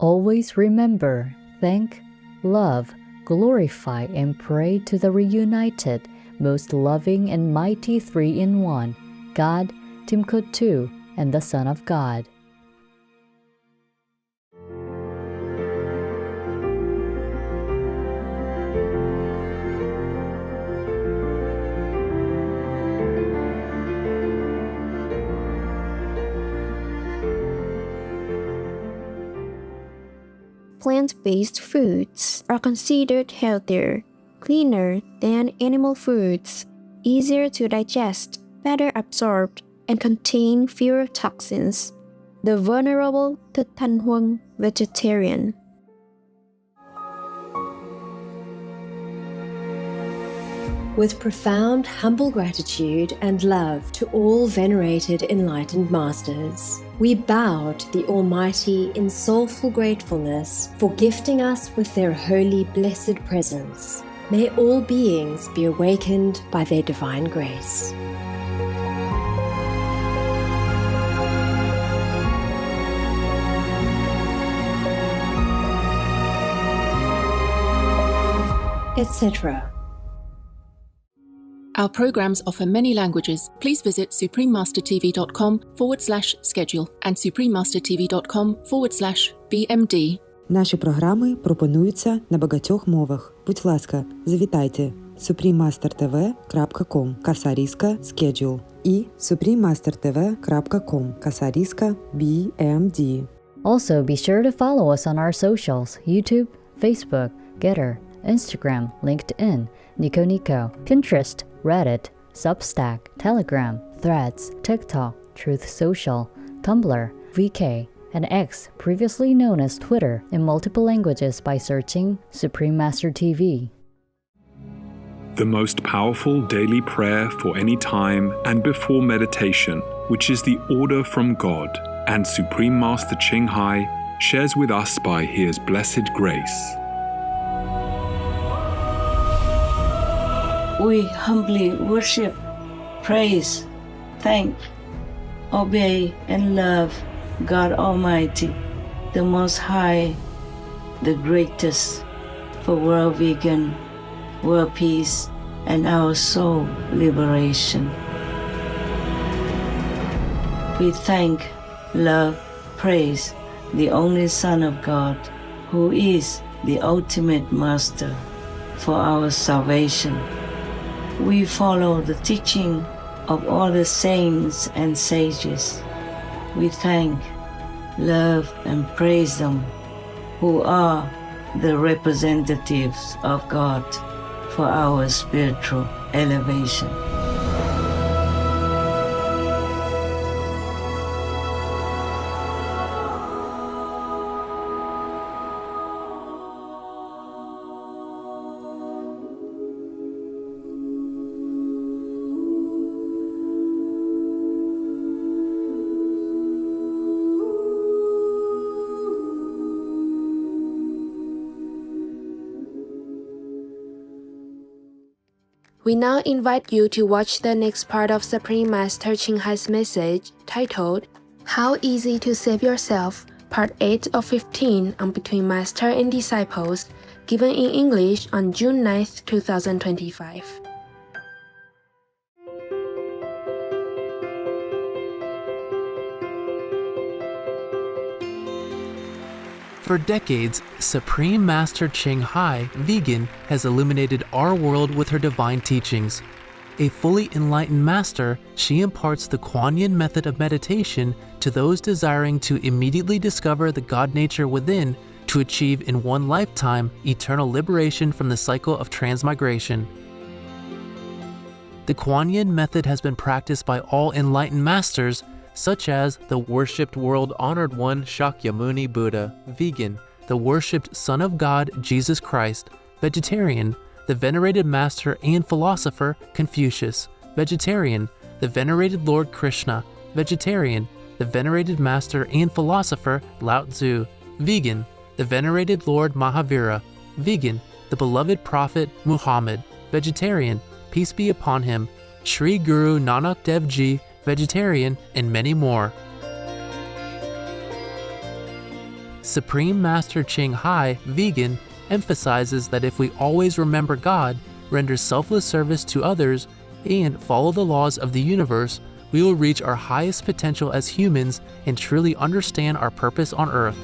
Always remember, thank, love, glorify, and pray to the reunited, most loving and mighty three-in-one, God, Timkut and the Son of God. Plant-based foods are considered healthier, cleaner than animal foods, easier to digest, better absorbed, and contain fewer toxins. The Venerable Thích Thanh Huân, vegetarian. With profound, humble gratitude and love to all venerated enlightened masters, we bow to the Almighty in soulful gratefulness for gifting us with their holy, blessed presence. May all beings be awakened by their divine grace. Etc. Our programs offer many languages. Please visit suprememastertv.com/schedule and suprememastertv.com/BMD. Наші програми пропонуються на багатьох мовах. Будь ласка, завітайте suprememastertv.com /schedule і suprememastertv.com /BMD. Also, be sure to follow us on our socials: YouTube, Facebook, Getter, Instagram, LinkedIn, Nico, Pinterest, Reddit, Substack, Telegram, Threads, TikTok, Truth Social, Tumblr, VK, and X, previously known as Twitter, in multiple languages by searching Supreme Master TV. The most powerful daily prayer for any time and before meditation, which is the order from God, and Supreme Master Ching Hai shares with us by His blessed grace. We humbly worship, praise, thank, obey, and love God Almighty, the Most High, the greatest, for world vegan, world peace, and our soul liberation. We thank, love, praise the only Son of God, who is the ultimate Master for our salvation. We follow the teaching of all the saints and sages. We thank, love, and praise them, who are the representatives of God for our spiritual elevation. We now invite you to watch the next part of Supreme Master Ching Hai's message titled How Easy to Save Yourself, Part 8 of 15 on Between Master and Disciples, given in English on June 9th, 2025. For decades, Supreme Master Ching Hai, vegan, has illuminated our world with her divine teachings. A fully enlightened master, she imparts the Kuan Yin method of meditation to those desiring to immediately discover the God nature within to achieve in one lifetime eternal liberation from the cycle of transmigration. The Kuan Yin method has been practiced by all enlightened masters, such as the worshipped world-honored one Shakyamuni Buddha, vegan, the worshipped Son of God Jesus Christ, vegetarian, the venerated master and philosopher Confucius, vegetarian, the venerated Lord Krishna, vegetarian, the venerated master and philosopher Lao Tzu, vegan, the venerated Lord Mahavira, vegan, the beloved prophet Muhammad, vegetarian, peace be upon him, Sri Guru Nanak Dev Ji, vegetarian, and many more. Supreme Master Ching Hai, Vegan, emphasizes that if we always remember God, render selfless service to others, and follow the laws of the universe, we will reach our highest potential as humans and truly understand our purpose on Earth.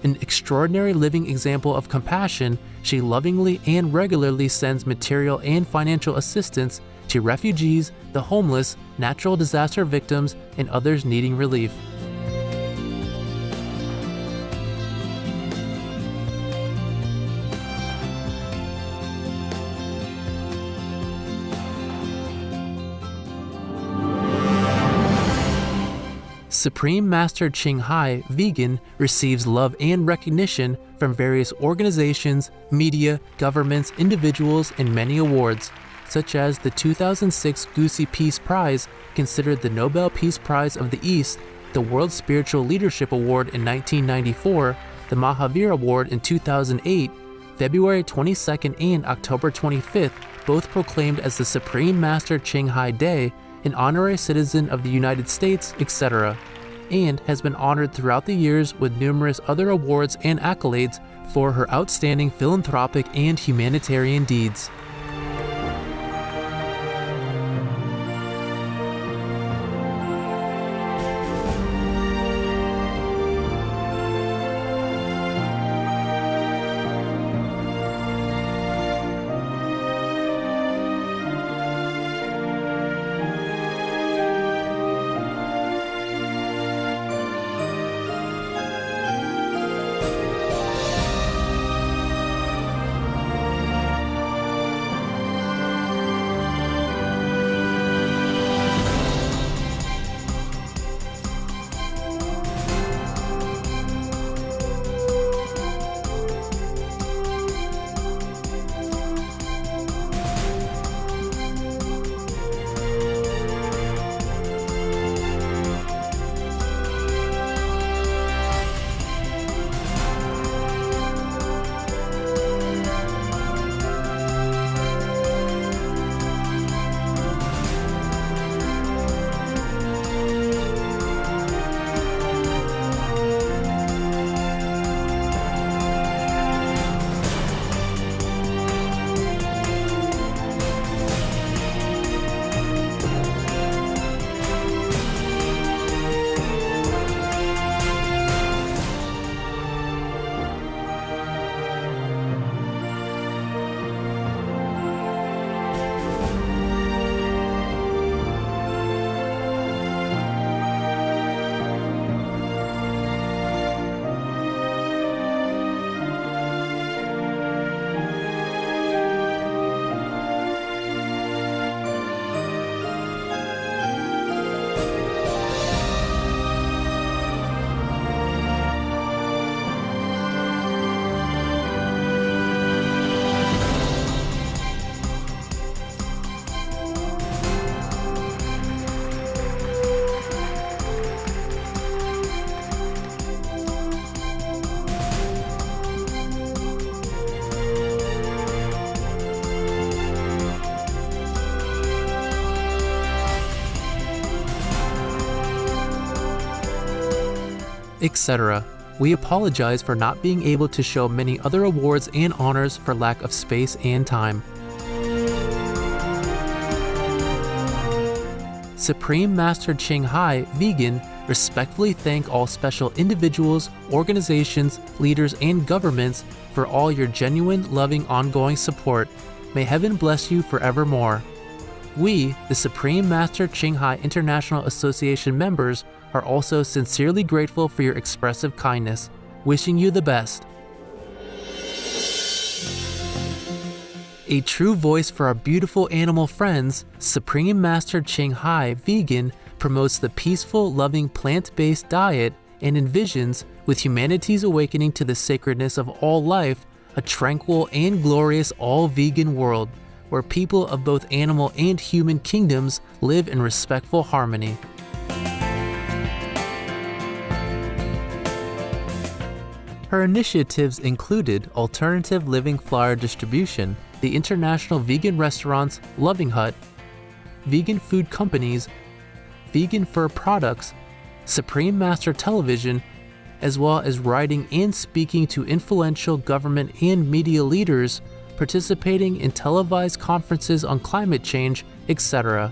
An extraordinary living example of compassion, she lovingly and regularly sends material and financial assistance to refugees, the homeless, natural disaster victims, and others needing relief. Supreme Master Ching Hai, Vegan, receives love and recognition from various organizations, media, governments, individuals, and many awards, such as the 2006 Gusi Peace Prize, considered the Nobel Peace Prize of the East, the World Spiritual Leadership Award in 1994, the Mahavir Award in 2008, February 22nd and October 25th, both proclaimed as the Supreme Master Ching Hai Day, an honorary citizen of the United States, etc., and has been honored throughout the years with numerous other awards and accolades for her outstanding philanthropic and humanitarian deeds. etc. We apologize for not being able to show many other awards and honors for lack of space and time. Supreme Master Ching Hai, Vegan, respectfully thank all special individuals, organizations, leaders, and governments for all your genuine, loving, ongoing support. May heaven bless you forevermore. We, the Supreme Master Ching Hai International Association members, are also sincerely grateful for your expressive kindness, wishing you the best. A true voice for our beautiful animal friends, Supreme Master Ching Hai, Vegan, promotes the peaceful, loving, plant-based diet and envisions, with humanity's awakening to the sacredness of all life, a tranquil and glorious all-vegan world, where people of both animal and human kingdoms live in respectful harmony. Her initiatives included alternative living flyer distribution, the international vegan restaurants Loving Hut, vegan food companies, vegan fur products, Supreme Master Television, as well as writing and speaking to influential government and media leaders, participating in televised conferences on climate change, etc.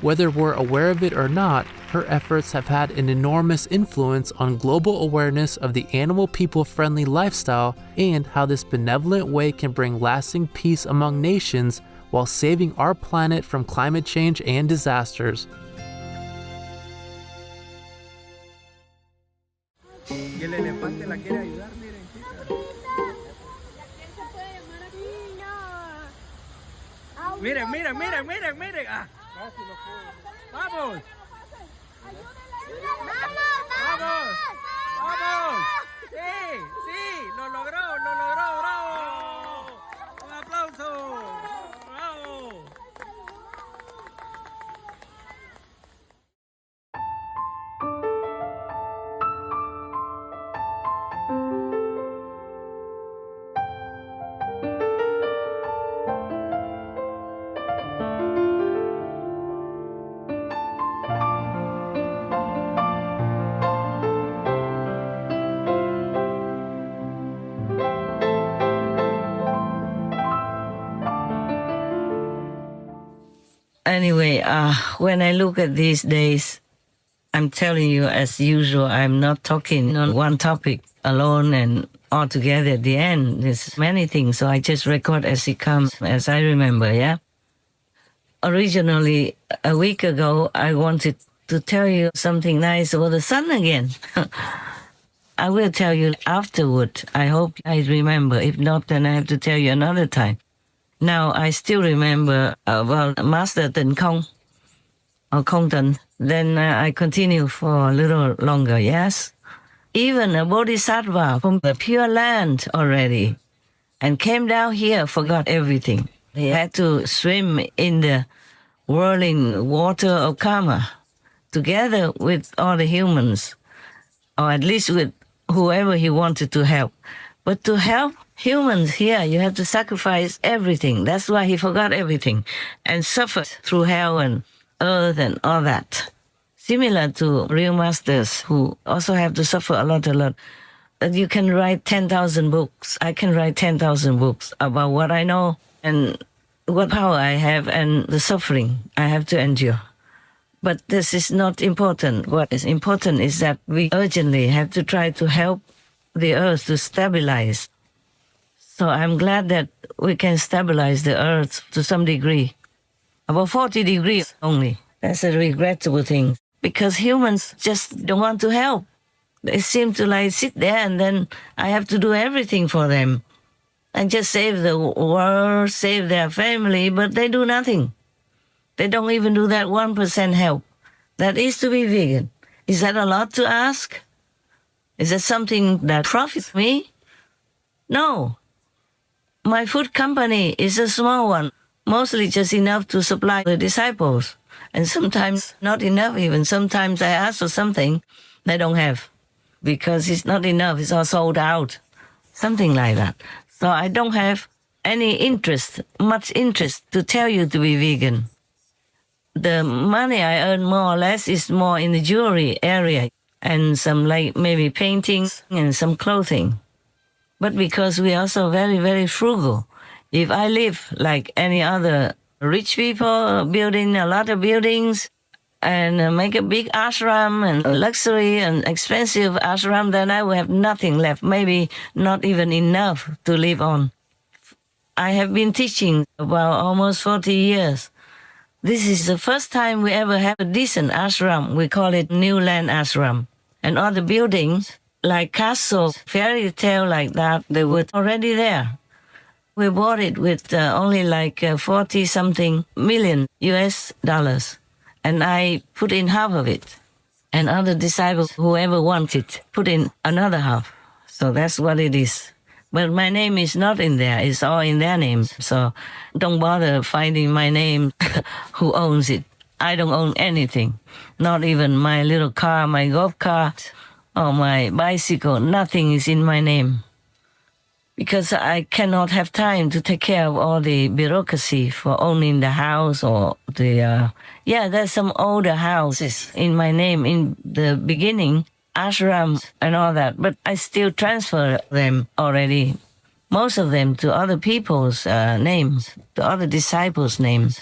Whether we're aware of it or not, her efforts have had an enormous influence on global awareness of the animal people-friendly lifestyle and how this benevolent way can bring lasting peace among nations while saving our planet from climate change and disasters. Y el elefante la quiere ayudar, miren. Miren, miren, miren, miren, miren. Ah, casi lo puedo. ¡Vamos! ¡Vamos! ¡Vamos! ¡Sí! ¡Sí! ¡Lo logró! ¡Lo logró! ¡Bravo! ¡Un aplauso! ¡Bravo! Anyway, when I look at these days, I'm telling you, as usual, I'm not talking on one topic alone and all together at the end. There's many things, so I just record as it comes, as I remember, yeah? Originally, a week ago, I wanted to tell you something nice about the sun again. I will tell you afterward. I hope I remember. If not, then I have to tell you another time. Now, I still remember about Master Tịnh Không, or Không Tịnh. Then I continue for a little longer, yes? Even a bodhisattva from the Pure Land already, and came down here, forgot everything. He had to swim in the whirling water of karma, together with all the humans, or at least with whoever he wanted to help. But to help humans here, you have to sacrifice everything. That's why he forgot everything and suffered through hell and earth and all that. Similar to real masters who also have to suffer a lot. You can write 10,000 books. I can write 10,000 books about what I know and what power I have and the suffering I have to endure. But this is not important. What is important is that we urgently have to try to help the earth to stabilize. So I'm glad that we can stabilize the earth to some degree. About 40 degrees only. That's a regrettable thing. Because humans just don't want to help. They seem to like sit there and then I have to do everything for them. And just save the world, save their family, but they do nothing. They don't even do that 1% help. That is to be vegan. Is that a lot to ask? Is that something that profits me? No. My food company is a small one, mostly just enough to supply the disciples. And sometimes not enough even. Sometimes I ask for something they don't have because it's not enough. It's all sold out. Something like that. So I don't have any interest, much interest to tell you to be vegan. The money I earn more or less is more in the jewelry area and some like maybe paintings and some clothing. But because we are also very, very frugal, if I live like any other rich people, building a lot of buildings and make a big ashram and luxury and expensive ashram, then I will have nothing left, maybe not even enough to live on. I have been teaching about almost 40 years. This is the first time we ever have a decent ashram. We call it New Land Ashram. And all the buildings, like castles, fairy tale like that, they were already there. We bought it with only like 40-something million US dollars. And I put in half of it. And other disciples, whoever wanted, put in another half. So that's what it is. But my name is not in there. It's all in their names. So don't bother finding my name, who owns it. I don't own anything. Not even my little car, my golf cart, or my bicycle. Nothing is in my name. because I cannot have time to take care of all the bureaucracy for owning the house or there's some older houses in my name in the beginning, ashram and all that, but I still transfer them already, most of them to other people's names, to other disciples' names,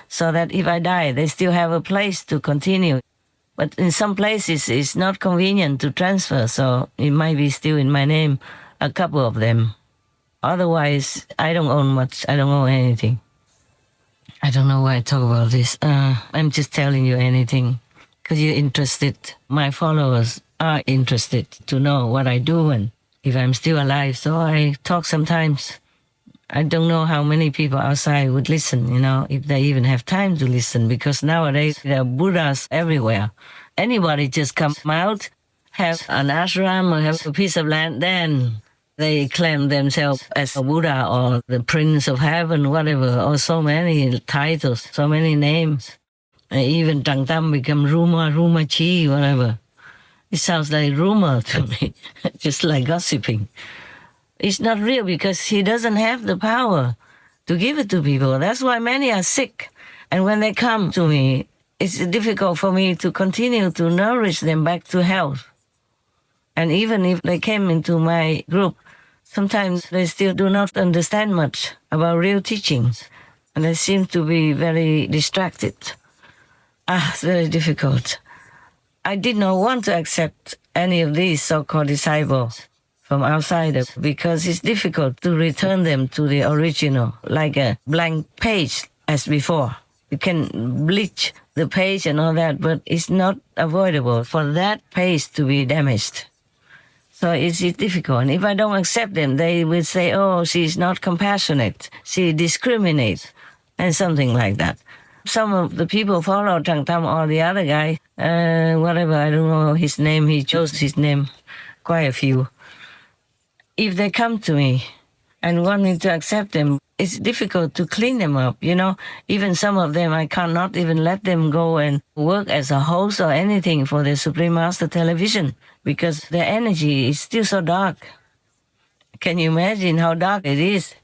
so that if I die, they still have a place to continue. But in some places, it's not convenient to transfer, so it might be still in my name, a couple of them. Otherwise, I don't own much. I don't own anything. I don't know why I talk about this. I'm just telling you anything because you're interested. My followers are interested to know what I do and if I'm still alive. So I talk sometimes. I don't know how many people outside would listen, if they even have time to listen, because nowadays there are Buddhas everywhere. Anybody just come out, have an ashram or have a piece of land, then they claim themselves as a Buddha or the Prince of Heaven, whatever, or so many titles, so many names. And even Tràng Tâm become rumor chi, whatever. It sounds like rumor to me, just like gossiping. It's not real because he doesn't have the power to give it to people. That's why many are sick. And when they come to me, it's difficult for me to continue to nourish them back to health. And even if they came into my group, sometimes they still do not understand much about real teachings. And they seem to be very distracted. It's very difficult. I did not want to accept any of these so-called disciples from outside because it's difficult to return them to the original, like a blank page as before. You can bleach the page and all that, but it's not avoidable for that page to be damaged. So it's difficult. And if I don't accept them, they will say, oh, she's not compassionate. She discriminates and something like that. Some of the people follow Tràng Tâm or the other guy, whatever, I don't know his name. He chose his name, quite a few. If they come to me and want me to accept them, it's difficult to clean them up, Even some of them, I cannot even let them go and work as a host or anything for the Supreme Master Television because their energy is still so dark. Can you imagine how dark it is?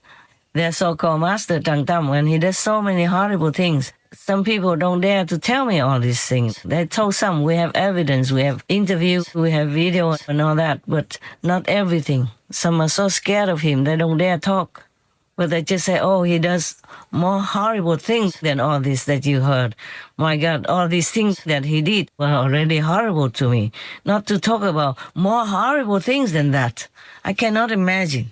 Their so-called Master Tràng Tâm, when he does so many horrible things, some people don't dare to tell me all these things. They told some, we have evidence, we have interviews, we have video and all that, but not everything. Some are so scared of him, they don't dare talk. But they just say, oh, he does more horrible things than all this that you heard. My God, all these things that he did were already horrible to me. Not to talk about more horrible things than that. I cannot imagine.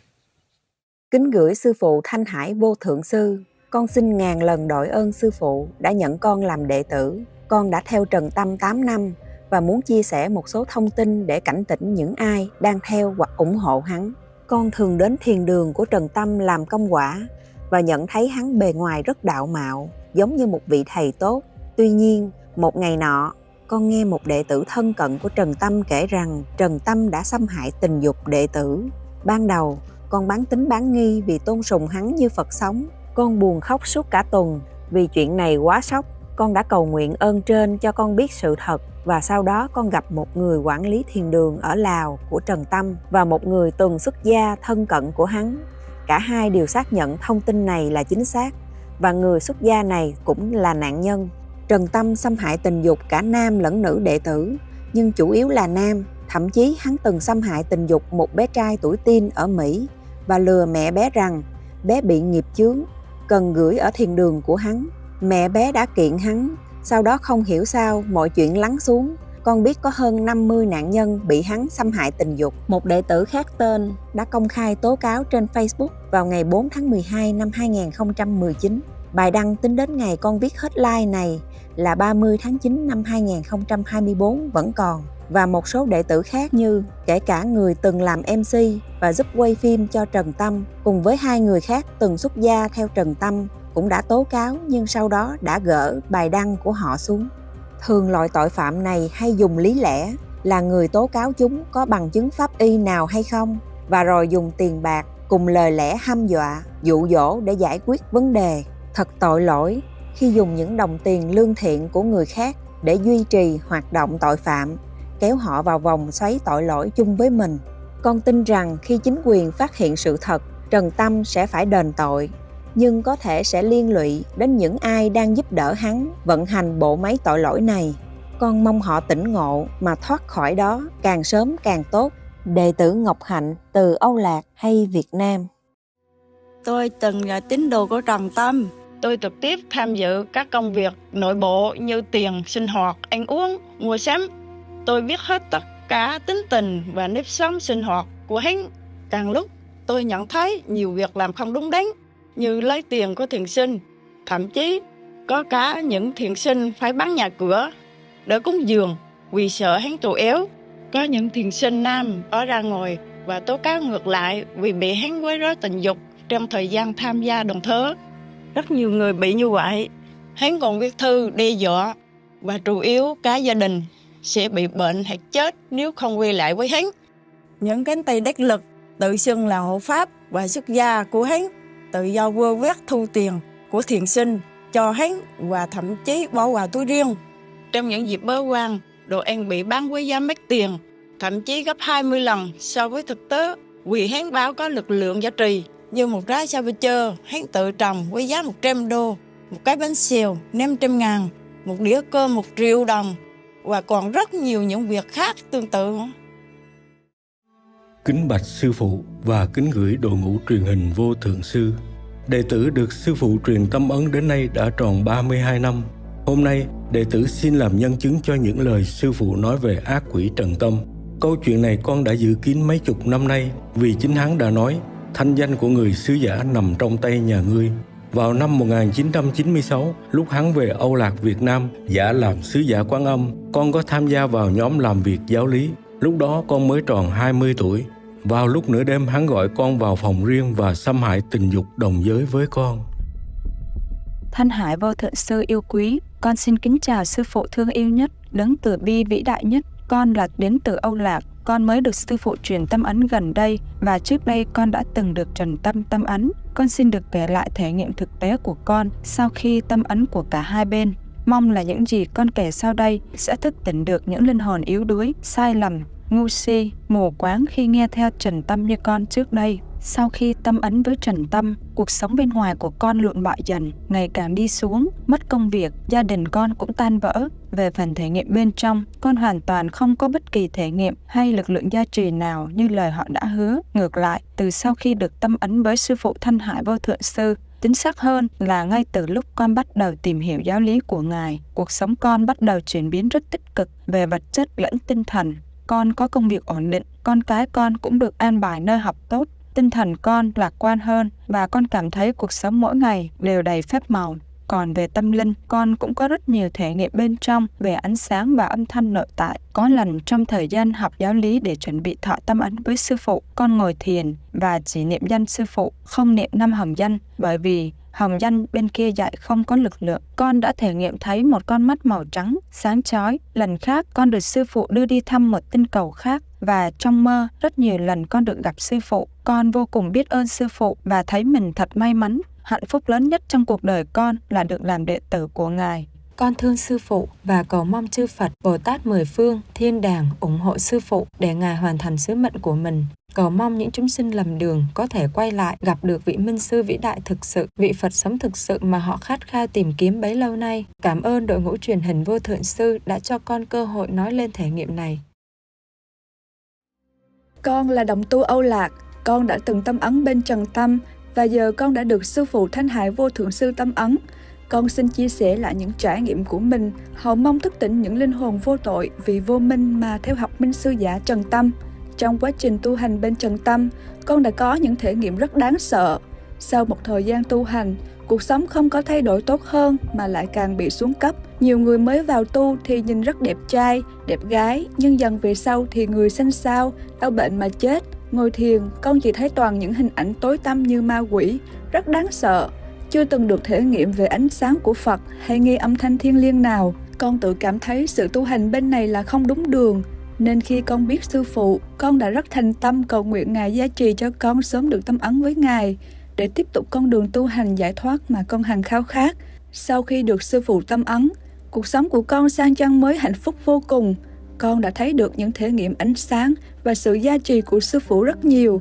Kính gửi Sư Phụ Thanh Hải Vô Thượng Sư. Con xin ngàn lần đội ơn Sư Phụ đã nhận con làm đệ tử. Con đã theo Trần Tâm 8 năm và muốn chia sẻ một số thông tin để cảnh tỉnh những ai đang theo hoặc ủng hộ hắn. Con thường đến thiền đường của Trần Tâm làm công quả và nhận thấy hắn bề ngoài rất đạo mạo, giống như một vị thầy tốt. Tuy nhiên, một ngày nọ, con nghe một đệ tử thân cận của Trần Tâm kể rằng Trần Tâm đã xâm hại tình dục đệ tử. Ban đầu, con bán tín bán nghi vì tôn sùng hắn như Phật sống. Con buồn khóc suốt cả tuần vì chuyện này quá sốc. Con đã cầu nguyện ơn trên cho con biết sự thật và sau đó con gặp một người quản lý thiền đường ở Lào của Trần Tâm và một người từng xuất gia thân cận của hắn. Cả hai đều xác nhận thông tin này là chính xác và người xuất gia này cũng là nạn nhân. Trần Tâm xâm hại tình dục cả nam lẫn nữ đệ tử, nhưng chủ yếu là nam. Thậm chí hắn từng xâm hại tình dục một bé trai tuổi teen ở Mỹ và lừa mẹ bé rằng bé bị nghiệp chướng, cần gửi ở thiền đường của hắn. Mẹ bé đã kiện hắn, sau đó không hiểu sao mọi chuyện lắng xuống. Con biết có hơn 50 nạn nhân bị hắn xâm hại tình dục. Một đệ tử khác tên đã công khai tố cáo trên Facebook vào ngày 4 tháng 12 năm 2019. Bài đăng tính đến ngày con viết headline này là 30 tháng 9 năm 2024 vẫn còn. Và một số đệ tử khác như kể cả người từng làm MC và giúp quay phim cho Trần Tâm cùng với 2 người khác từng xuất gia theo Trần Tâm cũng đã tố cáo nhưng sau đó đã gỡ bài đăng của họ xuống. Thường loại tội phạm này hay dùng lý lẽ là người tố cáo chúng có bằng chứng pháp y nào hay không và rồi dùng tiền bạc cùng lời lẽ hăm dọa, dụ dỗ để giải quyết vấn đề. Thật tội lỗi khi dùng những đồng tiền lương thiện của người khác để duy trì hoạt động tội phạm, kéo họ vào vòng xoáy tội lỗi chung với mình. Con tin rằng khi chính quyền phát hiện sự thật Trần Tâm sẽ phải đền tội, nhưng có thể sẽ liên lụy đến những ai đang giúp đỡ hắn vận hành bộ máy tội lỗi này. Con mong họ tỉnh ngộ mà thoát khỏi đó càng sớm càng tốt. Đệ tử Ngọc Hạnh từ Âu Lạc hay Việt Nam. Tôi từng là tín đồ của Trần Tâm. Tôi trực tiếp tham dự các công việc nội bộ như tiền, sinh hoạt, ăn uống, mua sắm. Tôi biết hết tất cả tính tình và nếp sống sinh hoạt của hắn. Càng lúc tôi nhận thấy nhiều việc làm không đúng đắn, như lấy tiền của thiền sinh. Thậm chí có cả những thiền sinh phải bán nhà cửa để cúng dường vì sợ hắn tù éo. Có những thiền sinh nam ở ra ngồi và tố cáo ngược lại vì bị hắn quấy rối tình dục trong thời gian tham gia đồng thớ. Rất nhiều người bị như vậy. Hắn còn viết thư đe dọa và chủ yếu cả gia đình sẽ bị bệnh hoặc chết nếu không quay lại với hắn. Những cánh tay đắc lực tự xưng là hộ pháp và xuất gia của hắn tự do vơ vét thu tiền của thiền sinh cho hắn và thậm chí bỏ vào túi riêng. Trong những dịp bế quan, đồ ăn bị bán với giá mắc tiền, thậm chí gấp 20 lần so với thực tế, vì hắn báo có lực lượng giá trị. Như một trái sa bơ hắn tự trồng với giá 100 đô, một cái bánh xèo 500.000, một đĩa cơm 1 triệu đồng, và còn rất nhiều những việc khác tương tự. Kính bạch sư phụ và kính gửi đội ngũ truyền hình Vô Thượng Sư. Đệ tử được sư phụ truyền tâm ấn đến nay đã tròn 32 năm. Hôm nay, đệ tử xin làm nhân chứng cho những lời sư phụ nói về ác quỷ Trần Tâm. Câu chuyện này con đã giữ kín mấy chục năm nay vì chính hắn đã nói thanh danh của người sứ giả nằm trong tay nhà ngươi. Vào năm 1996, lúc hắn về Âu Lạc Việt Nam giả làm sứ giả Quán Âm, con có tham gia vào nhóm làm việc giáo lý. Lúc đó con mới tròn 20 tuổi. Vào lúc nửa đêm hắn gọi con vào phòng riêng và xâm hại tình dục đồng giới với con. Thân Hải Vô Thượng Sư yêu quý, con xin kính chào sư phụ thương yêu nhất, đấng từ bi vĩ đại nhất. Con là đến từ Âu Lạc, con mới được sư phụ truyền tâm ấn gần đây và trước đây con đã từng được Trần Tâm tâm ấn. Con xin được kể lại thể nghiệm thực tế của con sau khi tâm ấn của cả hai bên. Mong là những gì con kể sau đây sẽ thức tỉnh được những linh hồn yếu đuối, sai lầm, ngu si, mù quáng khi nghe theo Trần Tâm như con trước đây. Sau khi tâm ấn với Trần Tâm, cuộc sống bên ngoài của con lụn bại dần, ngày càng đi xuống, mất công việc, gia đình con cũng tan vỡ. Về phần thể nghiệm bên trong, con hoàn toàn không có bất kỳ thể nghiệm hay lực lượng gia trì nào như lời họ đã hứa. Ngược lại, từ sau khi được tâm ấn với sư phụ Thân Hải Vô Thượng Sư, chính xác hơn là ngay từ lúc con bắt đầu tìm hiểu giáo lý của Ngài, cuộc sống con bắt đầu chuyển biến rất tích cực về vật chất lẫn tinh thần. Con có công việc ổn định, con cái con cũng được an bài nơi học tốt. Tinh thần con lạc quan hơn và con cảm thấy cuộc sống mỗi ngày đều đầy phép màu. Còn về tâm linh, con cũng có rất nhiều thể nghiệm bên trong về ánh sáng và âm thanh nội tại. Có lần trong thời gian học giáo lý để chuẩn bị thọ tâm ấn với sư phụ, con ngồi thiền và chỉ niệm danh sư phụ, không niệm 5 hồng danh, bởi vì hồng danh bên kia dạy không có lực lượng. Con đã thể nghiệm thấy một con mắt màu trắng, sáng chói. Lần khác, con được sư phụ đưa đi thăm một tinh cầu khác. Và trong mơ, rất nhiều lần con được gặp sư phụ. Con vô cùng biết ơn sư phụ và thấy mình thật may mắn. Hạnh phúc lớn nhất trong cuộc đời con là được làm đệ tử của Ngài. Con thương sư phụ và cầu mong chư Phật, Bồ Tát mười phương, thiên đàng ủng hộ sư phụ để Ngài hoàn thành sứ mệnh của mình. Cầu mong những chúng sinh lầm đường có thể quay lại gặp được vị minh sư vĩ đại thực sự, vị Phật sống thực sự mà họ khát khao tìm kiếm bấy lâu nay. Cảm ơn đội ngũ truyền hình Vô Thượng Sư đã cho con cơ hội nói lên thể nghiệm này. Con là đồng tu Âu Lạc, con đã từng tâm ấn bên Trần Tâm và giờ con đã được sư phụ Thanh Hải Vô Thượng Sư tâm ấn. Con xin chia sẻ lại những trải nghiệm của mình, hầu mong thức tỉnh những linh hồn vô tội vì vô minh mà theo học minh sư giả Trần Tâm. Trong quá trình tu hành bên Trần Tâm, con đã có những thể nghiệm rất đáng sợ. Sau một thời gian tu hành, cuộc sống không có thay đổi tốt hơn mà lại càng bị xuống cấp. Nhiều người mới vào tu thì nhìn rất đẹp trai, đẹp gái, nhưng dần về sau thì người xanh xao, đau bệnh mà chết. Ngồi thiền, con chỉ thấy toàn những hình ảnh tối tăm như ma quỷ, rất đáng sợ. Chưa từng được thể nghiệm về ánh sáng của Phật hay nghe âm thanh thiêng liêng nào. Con tự cảm thấy sự tu hành bên này là không đúng đường. Nên khi con biết sư phụ, con đã rất thành tâm cầu nguyện Ngài gia trì cho con sớm được tâm ấn với Ngài để tiếp tục con đường tu hành giải thoát mà con hằng khao khát. Sau khi được sư phụ tâm ấn, cuộc sống của con sang trang mới hạnh phúc vô cùng. Con đã thấy được những thể nghiệm ánh sáng và sự gia trì của sư phụ rất nhiều.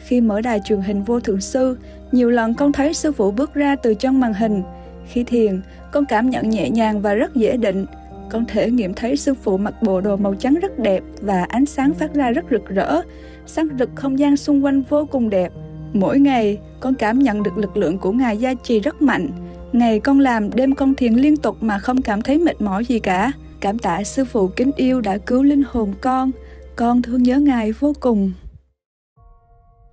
Khi mở đài truyền hình Vô Thượng Sư, nhiều lần con thấy sư phụ bước ra từ trong màn hình. Khi thiền, con cảm nhận nhẹ nhàng và rất dễ định. Con thể nghiệm thấy sư phụ mặc bộ đồ màu trắng rất đẹp và ánh sáng phát ra rất rực rỡ, sáng rực không gian xung quanh vô cùng đẹp. Mỗi ngày, con cảm nhận được lực lượng của Ngài gia trì rất mạnh. Ngày con làm, đêm con thiền liên tục mà không cảm thấy mệt mỏi gì cả. Cảm tạ sư phụ kính yêu đã cứu linh hồn con thương nhớ Ngài vô cùng.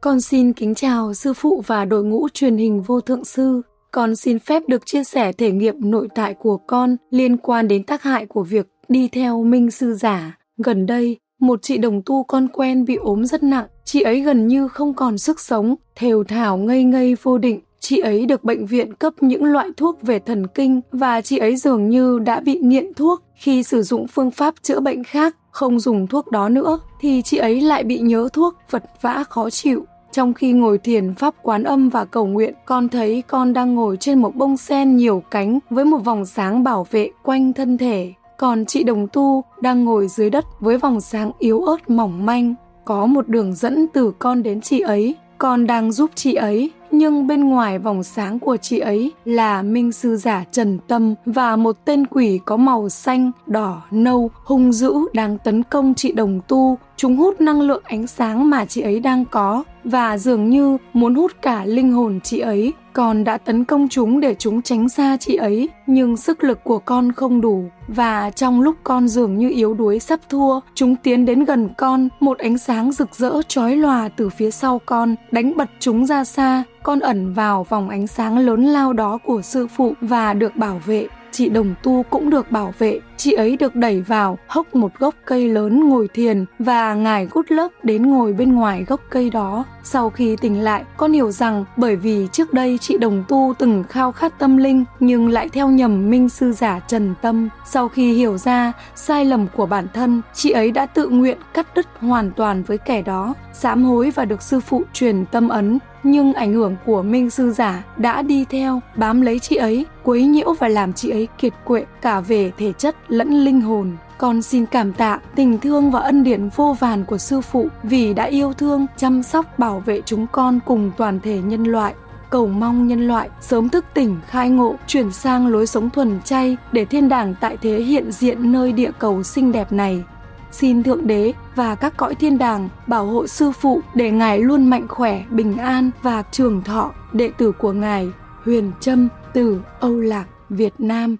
Con xin kính chào sư phụ và đội ngũ truyền hình Vô Thượng Sư. Con xin phép được chia sẻ thể nghiệm nội tại của con liên quan đến tác hại của việc đi theo minh sư giả. Gần đây, một chị đồng tu con quen bị ốm rất nặng. Chị ấy gần như không còn sức sống, thều thào ngây ngây vô định. Chị ấy được bệnh viện cấp những loại thuốc về thần kinh và chị ấy dường như đã bị nghiện thuốc. Khi sử dụng phương pháp chữa bệnh khác, không dùng thuốc đó nữa, thì chị ấy lại bị nhớ thuốc, vật vã khó chịu. Trong khi ngồi thiền pháp Quán Âm và cầu nguyện, con thấy con đang ngồi trên một bông sen nhiều cánh với một vòng sáng bảo vệ quanh thân thể. Còn chị đồng tu đang ngồi dưới đất với vòng sáng yếu ớt mỏng manh. Có một đường dẫn từ con đến chị ấy. Con đang giúp chị ấy, nhưng bên ngoài vòng sáng của chị ấy là minh sư giả trần tâm và một tên quỷ có màu xanh, đỏ, nâu, hung dữ đang tấn công chị đồng tu. Chúng hút năng lượng ánh sáng mà chị ấy đang có và dường như muốn hút cả linh hồn chị ấy. Con đã tấn công chúng để chúng tránh xa chị ấy, nhưng sức lực của con không đủ. Và trong lúc con dường như yếu đuối sắp thua, chúng tiến đến gần con, một ánh sáng rực rỡ chói lòa từ phía sau con, đánh bật chúng ra xa. Con ẩn vào vòng ánh sáng lớn lao đó của sư phụ và được bảo vệ. Chị đồng tu cũng được bảo vệ. Chị ấy được đẩy vào hốc một gốc cây lớn ngồi thiền và Ngài Gút Lớp đến ngồi bên ngoài gốc cây đó. Sau khi tỉnh lại, con hiểu rằng bởi vì trước đây chị đồng tu từng khao khát tâm linh nhưng lại theo nhầm minh sư giả trần tâm. Sau khi hiểu ra sai lầm của bản thân, chị ấy đã tự nguyện cắt đứt hoàn toàn với kẻ đó, sám hối và được sư phụ truyền tâm ấn. Nhưng ảnh hưởng của minh sư giả đã đi theo, bám lấy chị ấy, quấy nhiễu và làm chị ấy kiệt quệ cả về thể chất lẫn linh hồn. Con xin cảm tạ tình thương và ân điển vô vàn của sư phụ vì đã yêu thương, chăm sóc, bảo vệ chúng con cùng toàn thể nhân loại. Cầu mong nhân loại sớm thức tỉnh, khai ngộ, chuyển sang lối sống thuần chay để thiên đàng tại thế hiện diện nơi địa cầu xinh đẹp này. Xin Thượng Đế và các cõi thiên đàng bảo hộ sư phụ để Ngài luôn mạnh khỏe, bình an và trường thọ. Đệ tử của Ngài, Huyền Trâm từ Âu Lạc, Việt Nam.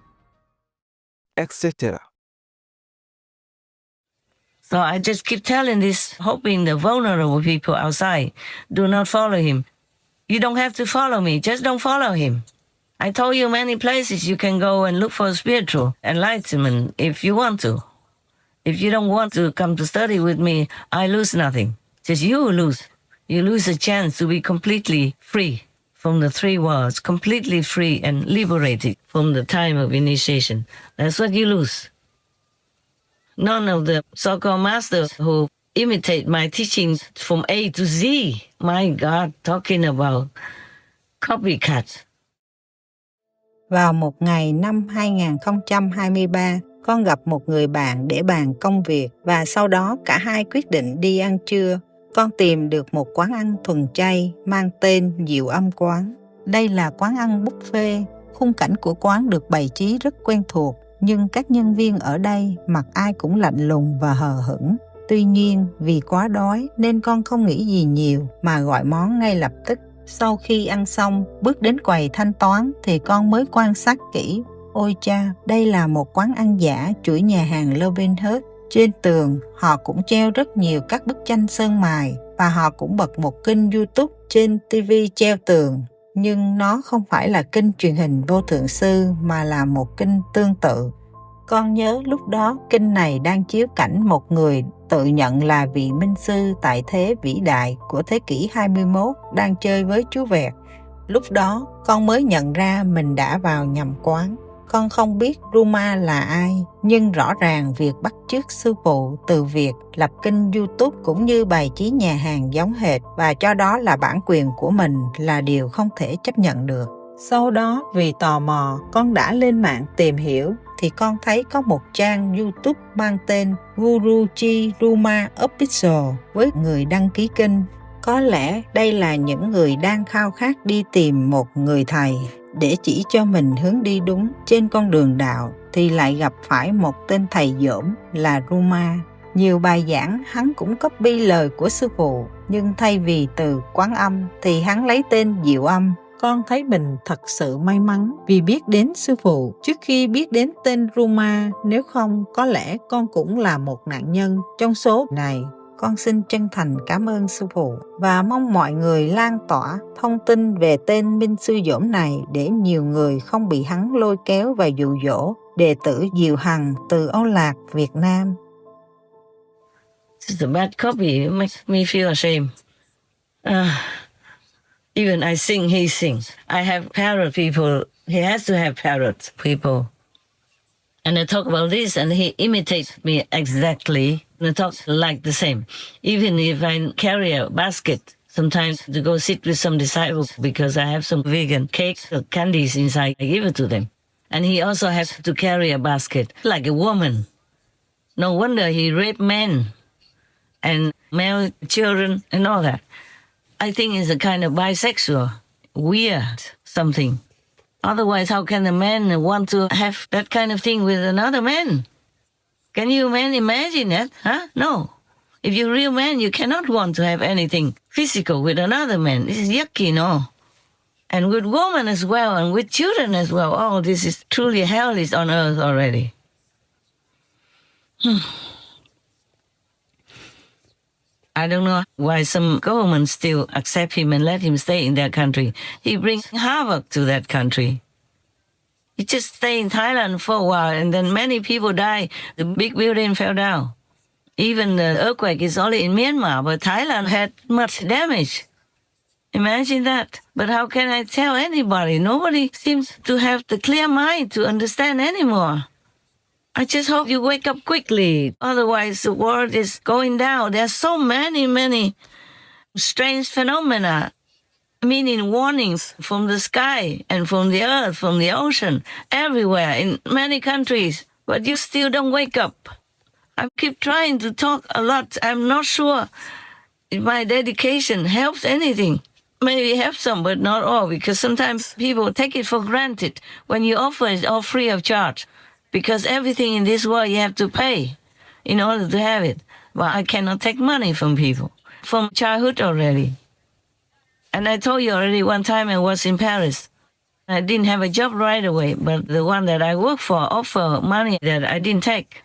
Etc. So I just keep telling this, hoping the vulnerable people outside do not follow him. You don't have to follow me, just don't follow him. I told you many places you can go and look for spiritual enlightenment if you want to. If you don't want to come to study with me, I lose nothing. Just you lose. You lose a chance to be completely free from the three worlds, completely free and liberated from the time of initiation. That's what you lose. None of the so-called masters who imitate my teachings from A to Z, my God, talking about copycat. Vào một ngày năm 2023, con gặp một người bạn để bàn công việc và sau đó cả hai quyết định đi ăn trưa. Con tìm được một quán ăn thuần chay mang tên Diệu Âm Quán. Đây là quán ăn buffet. Khung cảnh của quán được bày trí rất quen thuộc, nhưng các nhân viên ở đây mặt ai cũng lạnh lùng và hờ hững. Tuy nhiên, vì quá đói nên con không nghĩ gì nhiều mà gọi món ngay lập tức. Sau khi ăn xong, bước đến quầy thanh toán thì con mới quan sát kỹ. Ôi cha, đây là một quán ăn giả chuỗi nhà hàng Robin Hood. Trên tường, họ cũng treo rất nhiều các bức tranh sơn mài và họ cũng bật một kênh YouTube trên TV treo tường. Nhưng nó không phải là kênh truyền hình Vô Thượng Sư mà là một kênh tương tự. Con nhớ lúc đó kênh này đang chiếu cảnh một người tự nhận là vị minh sư tại thế vĩ đại của thế kỷ 21 đang chơi với chú vẹt. Lúc đó con mới nhận ra mình đã vào nhầm quán. Con không biết Ruma là ai, nhưng rõ ràng việc bắt chước sư phụ từ việc lập kênh YouTube cũng như bày trí nhà hàng giống hệt và cho đó là bản quyền của mình là điều không thể chấp nhận được. Sau đó vì tò mò, con đã lên mạng tìm hiểu thì con thấy có một trang YouTube mang tên Guruji Ruma Official với người đăng ký kênh. Có lẽ đây là những người đang khao khát đi tìm một người thầy để chỉ cho mình hướng đi đúng trên con đường đạo, thì lại gặp phải một tên thầy dỗm là Ruma. Nhiều bài giảng hắn cũng copy lời của sư phụ, nhưng thay vì từ Quán Âm thì hắn lấy tên Diệu Âm. Con thấy mình thật sự may mắn vì biết đến sư phụ trước khi biết đến tên Ruma, nếu không có lẽ con cũng là một nạn nhân trong số này. Con xin chân thành cảm ơn sư phụ và mong mọi người lan tỏa thông tin về tên minh sư dỗm này để nhiều người không bị hắn lôi kéo và dụ dỗ. Đệ tử Diệu Hằng từ Âu Lạc, Việt Nam. It's a bad copy. It makes me feel ashamed. Even I sing, he sings. I have parrot people. He has to have parrot people. And I talk about this, and he imitates me exactly. And I talk like the same. Even if I carry a basket, sometimes to go sit with some disciples because I have some vegan cakes or candies inside, I give it to them. And he also has to carry a basket like a woman. No wonder he raped men and male children and all that. I think it's a kind of bisexual, weird something. Otherwise, how can a man want to have that kind of thing with another man? Can you men imagine that? Huh? No. If you're a real man, you cannot want to have anything physical with another man. This is yucky, no? And with women as well, and with children as well. Oh, this is truly hell is on earth already. I don't know why some governments still accept him and let him stay in their country. He brings havoc to that country. He just stayed in Thailand for a while, and then many people died. The big building fell down. Even the earthquake is only in Myanmar, but Thailand had much damage. Imagine that. But how can I tell anybody? Nobody seems to have the clear mind to understand anymore. I just hope you wake up quickly. Otherwise, the world is going down. There are so many strange phenomena, meaning warnings from the sky and from the earth, from the ocean, everywhere, in many countries. But you still don't wake up. I keep trying to talk a lot. I'm not sure if my dedication helps anything. Maybe help some, but not all, because sometimes people take it for granted when you offer it all free of charge. Because everything in this world you have to pay in order to have it. But I cannot take money from people, from childhood already. And I told you already one time I was in Paris. I didn't have a job right away, but the one that I worked for offered money that I didn't take.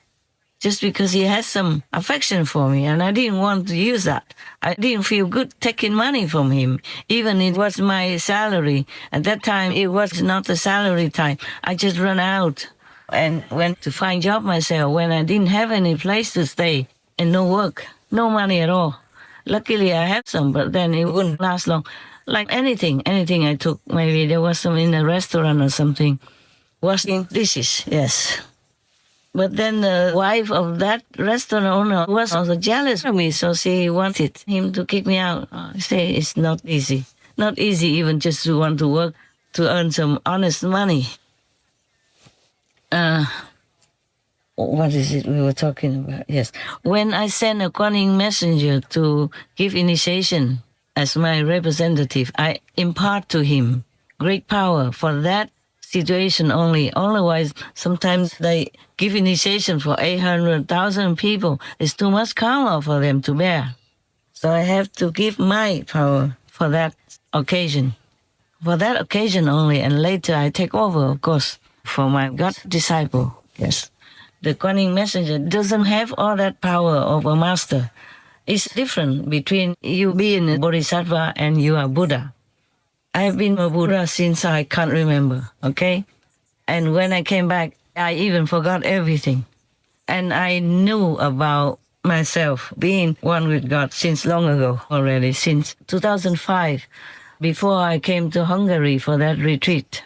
Just because he has some affection for me, and I didn't want to use that. I didn't feel good taking money from him, even it was my salary. At that time, it was not the salary time. I just ran out and went to find job myself when I didn't have any place to stay and no work, no money at all. Luckily, I had some, but then it wouldn't last long. Like anything I took, maybe there was some in a restaurant or something. Washing dishes, yes. But then the wife of that restaurant owner was also jealous of me, so she wanted him to kick me out. I say it's not easy. Not easy even just to want to work to earn some honest money. What is it we were talking about? Yes. When I send a calling messenger to give initiation as my representative, I impart to him great power for that situation only. Otherwise, sometimes they give initiation for 800,000 people. It's too much karma for them to bear. So I have to give my power for that occasion. For that occasion only, and later I take over, of course, for my God disciple. Yes. The calling messenger doesn't have all that power of a master. It's different between you being a bodhisattva and you are Buddha. I've been a Buddha since I can't remember, okay? And when I came back, I even forgot everything. And I knew about myself being one with God since long ago already, since 2005, before I came to Hungary for that retreat.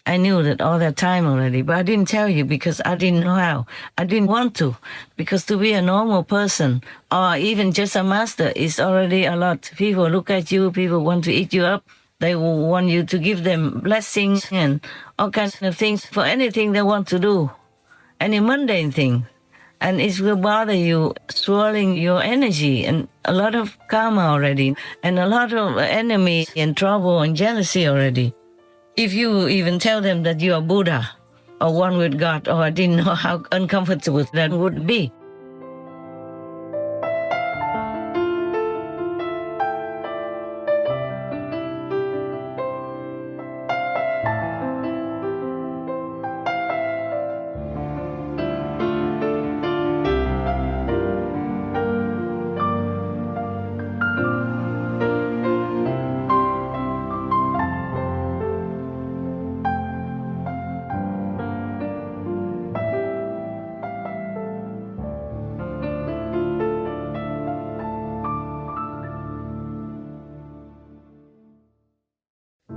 I knew that all that time already, but I didn't tell you because I didn't know how. I didn't want to, because to be a normal person or even just a master is already a lot. People look at you, people want to eat you up. They want you to give them blessings and all kinds of things for anything they want to do, any mundane thing. And it will bother you, swirling your energy, and a lot of karma already, and a lot of enemy and trouble and jealousy already. If you even tell them that you are Buddha or one with God, I didn't know how uncomfortable that would be.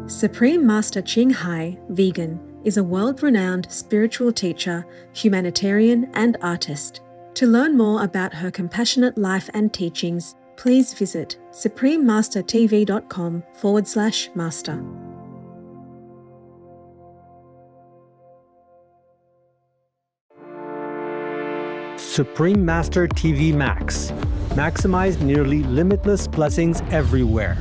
Supreme Master Ching Hai, vegan, is a world-renowned spiritual teacher, humanitarian, and artist. To learn more about her compassionate life and teachings, please visit suprememastertv.com/master. Supreme Master TV Max. Maximize nearly limitless blessings everywhere.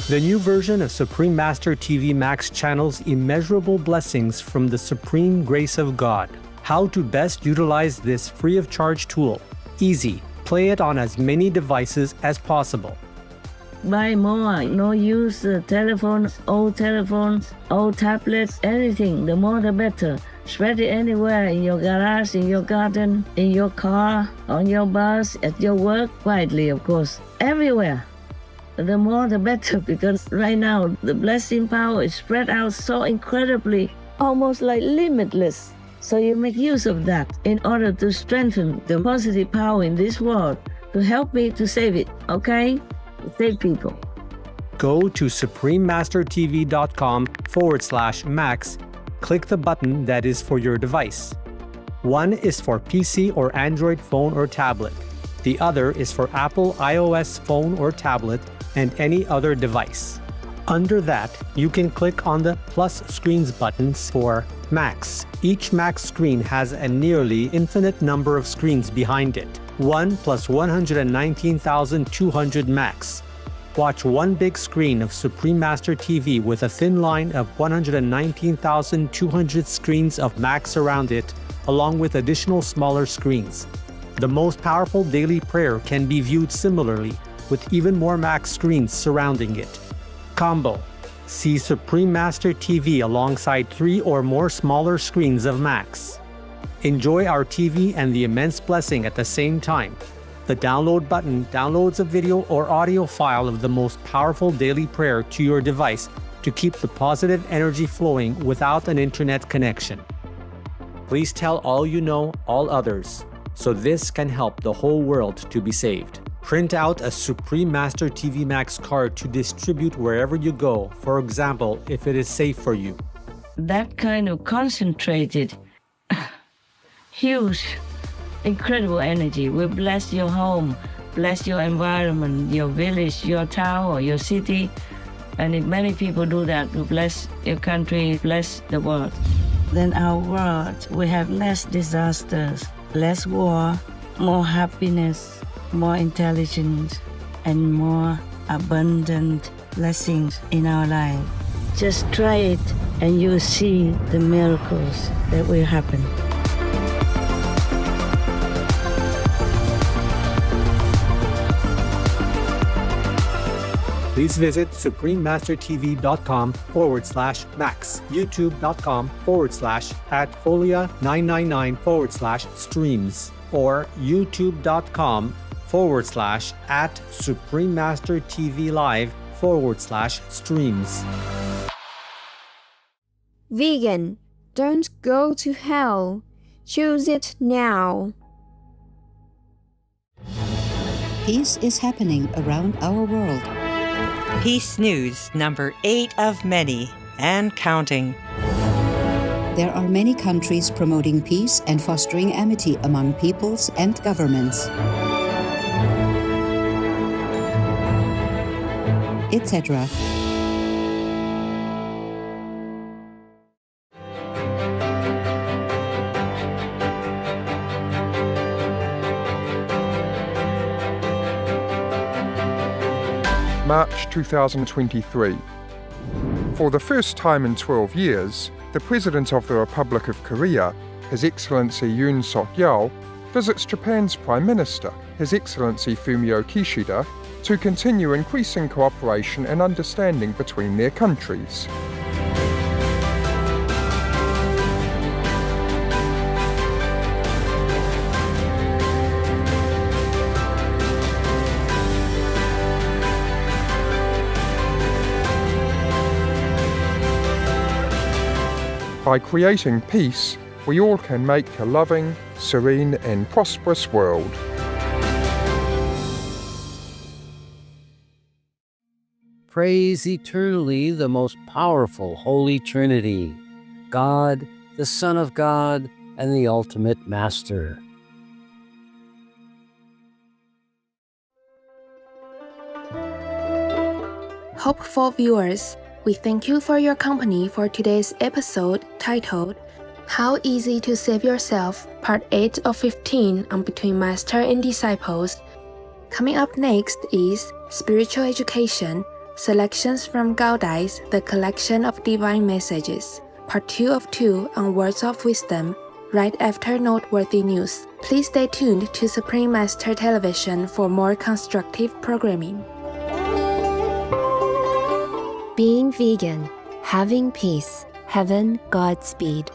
The new version of Supreme Master TV Max channels immeasurable blessings from the supreme grace of God. How to best utilize this free of charge tool. Easy. Play it on as many devices as possible. Buy more, no use telephones, old tablets, anything. The more the better. Spread it anywhere, in your garage, in your garden, in your car, on your bus, at your work, quietly of course, everywhere. The more the better, because right now the blessing power is spread out so incredibly, almost like limitless. So you make use of that in order to strengthen the positive power in this world, to help me to save it, okay? Save people. Go to suprememastertv.com/max. Click the button that is for your device. One is for PC or Android phone or tablet. The other is for Apple iOS phone or tablet and any other device. Under that, you can click on the plus screens buttons for Max. Each Max screen has a nearly infinite number of screens behind it. 1 plus 119,200 Max. Watch one big screen of Supreme Master TV with a thin line of 119,200 screens of Max around it, along with additional smaller screens. The most powerful daily prayer can be viewed similarly, with even more Max screens surrounding it. Combo. See Supreme Master TV alongside 3 or more smaller screens of Max. Enjoy our TV and the immense blessing at the same time. The download button downloads a video or audio file of the most powerful daily prayer to your device to keep the positive energy flowing without an internet connection. Please tell all you know, all others, so this can help the whole world to be saved. Print out a Supreme Master TV Max card to distribute wherever you go, for example, if it is safe for you. That kind of concentrated, huge, incredible energy will bless your home, bless your environment, your village, your town, or your city. And if many people do that, will bless your country, bless the world. Then our world will have less disasters, less war, more happiness, more intelligence, and more abundant blessings in our life. Just try it and you'll see the miracles that will happen. Please visit suprememastertv.com/max, youtube.com/@folia999/streams, or youtube.com/@suprememastertvlive/streams. Vegan, don't go to hell. Choose it now. Peace is happening around our world. Peace News number 8 of many and counting. There are many countries promoting peace and fostering amity among peoples and governments, etc. March 2023. For the first time in 12 years, the President of the Republic of Korea, His Excellency Yoon Suk-yeol, visits Japan's Prime Minister, His Excellency Fumio Kishida, to continue increasing cooperation and understanding between their countries. By creating peace, we all can make a loving, serene, and prosperous world. Praise eternally the most powerful Holy Trinity, God, the Son of God, and the ultimate Master. Hopeful viewers, we thank you for your company for today's episode titled How Easy to Save Yourself, Part 8 of 15 on Between Master and Disciples. Coming up next is Spiritual Education, Selections from Gaudai's The Collection of Divine Messages, Part 2 of 2 on Words of Wisdom, right after noteworthy news. Please stay tuned to Supreme Master Television for more constructive programming. Being vegan, having peace, heaven, Godspeed.